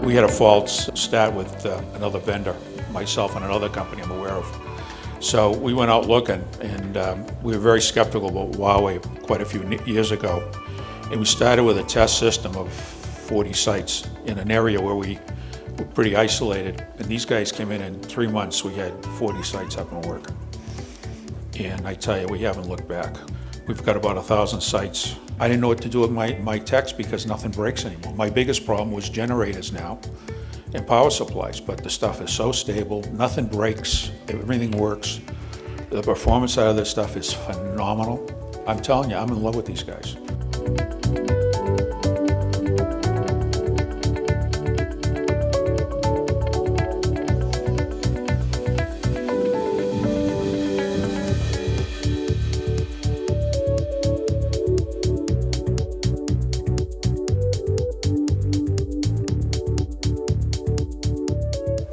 We had a false start with another vendor, myself and another company I'm aware of. So we went out looking, and we were very skeptical about Huawei quite a few years ago. And we started with a test system of 40 sites in an area where we were pretty isolated. And these guys came in 3 months, we had 40 sites up and working. And I tell you, we haven't looked back. We've got about 1,000 sites. I didn't know what to do with my techs because nothing breaks anymore. My biggest problem was generators now and power supplies, but the stuff is so stable, nothing breaks, everything works. The performance out of this stuff is phenomenal. I'm telling you, I'm in love with these guys.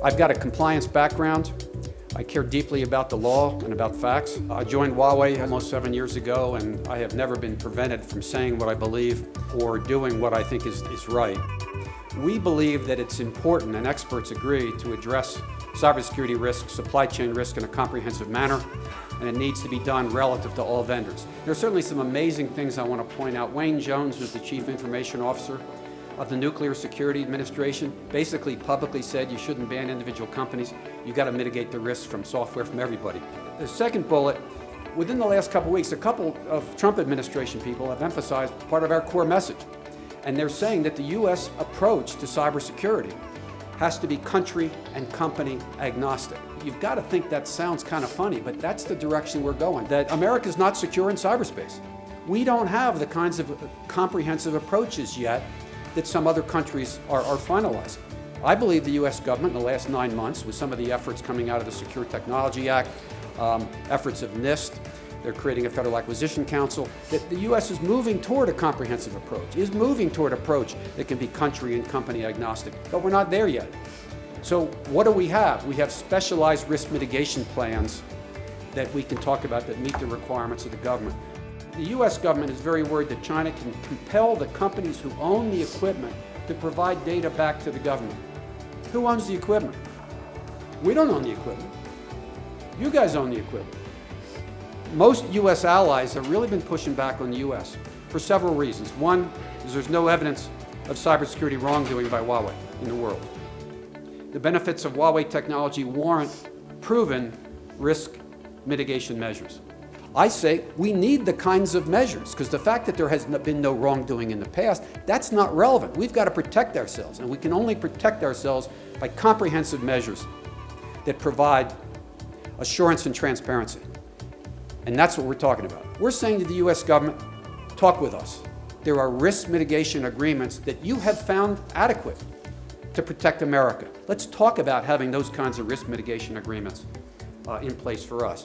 I've got a compliance background. I care deeply about the law and about facts. I joined Huawei almost 7 years ago, and I have never been prevented from saying what I believe or doing what I think is right. We believe that it's important, and experts agree, to address cybersecurity risk, supply chain risk in a comprehensive manner, and it needs to be done relative to all vendors. There are certainly some amazing things I want to point out. Wayne Jones, who's the Chief Information Officer of the Nuclear Security Administration, basically publicly said you shouldn't ban individual companies. You've got to mitigate the risks from software from everybody. The second bullet, within the last couple of weeks, a couple of Trump administration people have emphasized part of our core message. And they're saying that the U.S. approach to cybersecurity has to be country and company agnostic. You've got to think that sounds kind of funny, but that's the direction we're going, that America's not secure in cyberspace. We don't have the kinds of comprehensive approaches yet that some other countries are finalizing. I believe the U.S. government in the last 9 months, with some of the efforts coming out of the Secure Technology Act, efforts of NIST, they're creating a Federal Acquisition Council, that the U.S. is moving toward a comprehensive approach, is moving toward an approach that can be country and company agnostic, but we're not there yet. So what do we have? We have specialized risk mitigation plans that we can talk about that meet the requirements of the government. The U.S. government is very worried that China can compel the companies who own the equipment to provide data back to the government. Who owns the equipment? We don't own the equipment. You guys own the equipment. Most U.S. allies have really been pushing back on the U.S. for several reasons. One is there's no evidence of cybersecurity wrongdoing by Huawei in the world. The benefits of Huawei technology warrant proven risk mitigation measures. I say we need the kinds of measures, because the fact that there has been no wrongdoing in the past, that's not relevant. We've got to protect ourselves, and we can only protect ourselves by comprehensive measures that provide assurance and transparency. And that's what we're talking about. We're saying to the U.S. government, talk with us. There are risk mitigation agreements that you have found adequate to protect America. Let's talk about having those kinds of risk mitigation agreements in place for us.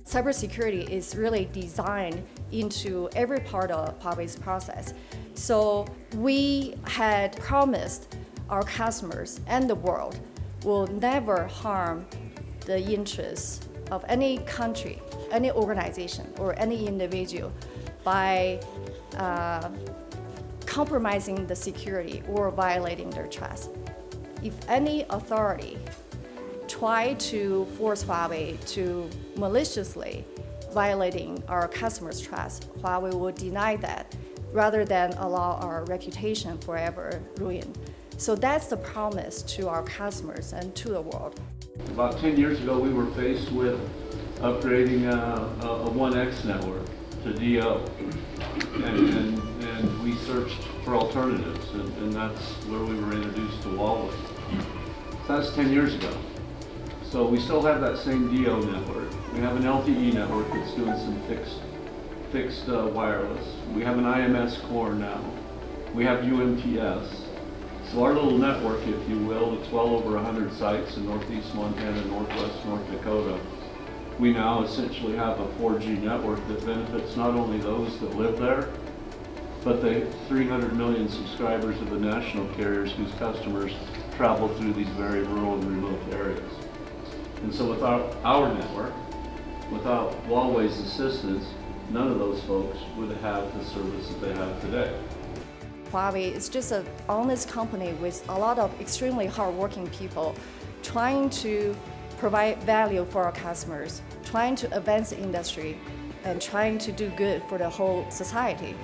Cybersecurity is really designed into every part of Huawei's process. So we had promised our customers and the world will never harm the interests of any country, any organization, or any individual by compromising the security or violating their trust. If any authority try to force Huawei to maliciously violating our customers' trust, Huawei will deny that rather than allow our reputation forever ruined. So that's the promise to our customers and to the world. About 10 years ago, we were faced with upgrading a 1X network to DO, and we searched for alternatives, and that's where we were introduced to Huawei. So that's 10 years ago. So we still have that same DO network. We have an LTE network that's doing some fixed wireless. We have an IMS core now. We have UMTS. So our little network, if you will, it's well over 100 sites in northeast Montana, northwest North Dakota. We now essentially have a 4G network that benefits not only those that live there, but the 300 million subscribers of the national carriers whose customers travel through these very rural and remote areas. And so without our network, without Huawei's assistance, none of those folks would have the service that they have today. Huawei is just an honest company with a lot of extremely hardworking people trying to provide value for our customers, trying to advance the industry, and trying to do good for the whole society.